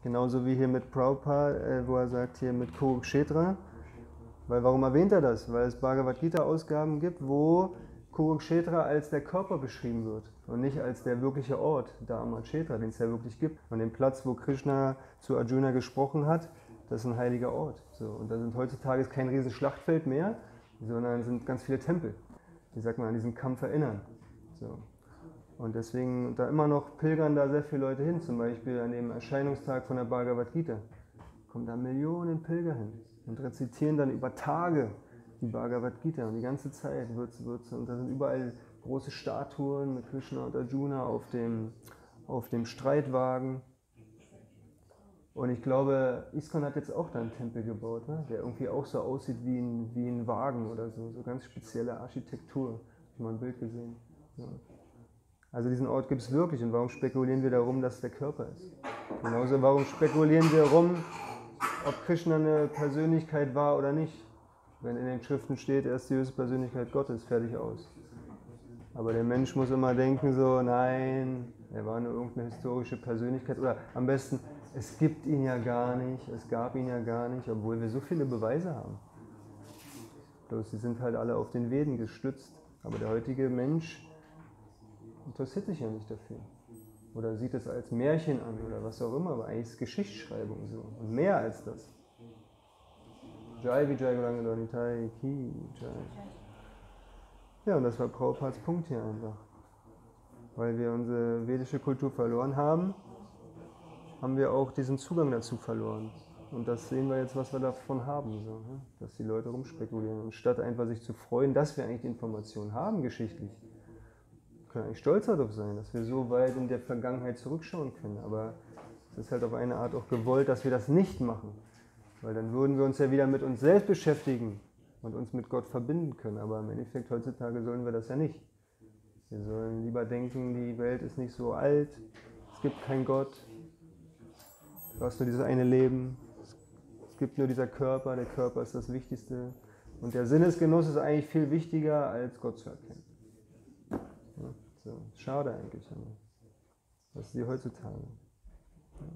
Genauso wie hier mit Prabhupada, wo er sagt, hier mit Kurukshetra. Weil warum erwähnt er das? Weil es Bhagavad Gita Ausgaben gibt, wo Kurukshetra als der Körper beschrieben wird und nicht als der wirkliche Ort, Dharmakshetra, den es ja wirklich gibt. Und den Platz, wo Krishna zu Arjuna gesprochen hat, das ist ein heiliger Ort. So, und da sind heutzutage kein riesiges Schlachtfeld mehr, sondern sind ganz viele Tempel, die, sagt man, an diesen Kampf erinnern. So. Und deswegen, da immer noch pilgern da sehr viele Leute hin, zum Beispiel an dem Erscheinungstag von der Bhagavad Gita. Kommen da Millionen Pilger hin und rezitieren dann über Tage die Bhagavad Gita und die ganze Zeit wird's. Und da sind überall große Statuen mit Krishna und Arjuna auf dem Streitwagen. Und ich glaube, ISKCON hat jetzt auch da einen Tempel gebaut, ne? Der irgendwie auch so aussieht wie ein Wagen oder so. So ganz spezielle Architektur. Habe ich mal ein Bild gesehen. Ja. Also diesen Ort gibt es wirklich. Und warum spekulieren wir darum, dass es der Körper ist? Genauso, warum spekulieren wir darum, ob Krishna eine Persönlichkeit war oder nicht? Wenn in den Schriften steht, er ist die höchste Persönlichkeit Gottes, fertig aus. Aber der Mensch muss immer denken so, nein, er war nur irgendeine historische Persönlichkeit. Oder am besten, es gibt ihn ja gar nicht, es gab ihn ja gar nicht, obwohl wir so viele Beweise haben. Bloß die sind halt alle auf den Veden gestützt. Aber der heutige Mensch interessiert sich ja nicht dafür. Oder sieht es als Märchen an oder was auch immer, aber eigentlich ist Geschichtsschreibung so. Und mehr als das. Jai Vijay Gauranga Nitai Ki Jai. Ja, und das war Prabhupads Punkt hier einfach. Weil wir unsere vedische Kultur verloren haben, haben wir auch diesen Zugang dazu verloren. Und das sehen wir jetzt, was wir davon haben, so, ne? Dass die Leute rumspekulieren. Und statt einfach sich zu freuen, dass wir eigentlich die Informationen haben, geschichtlich, können eigentlich stolz darauf sein, dass wir so weit in der Vergangenheit zurückschauen können. Aber es ist halt auf eine Art auch gewollt, dass wir das nicht machen. Weil dann würden wir uns ja wieder mit uns selbst beschäftigen und uns mit Gott verbinden können. Aber im Endeffekt heutzutage sollen wir das ja nicht. Wir sollen lieber denken, die Welt ist nicht so alt, es gibt keinen Gott, du hast nur dieses eine Leben, es gibt nur dieser Körper, der Körper ist das Wichtigste. Und der Sinnesgenuss ist eigentlich viel wichtiger, als Gott zu erkennen. Ja, so, schade eigentlich, aber das ist die heutzutage. Ja.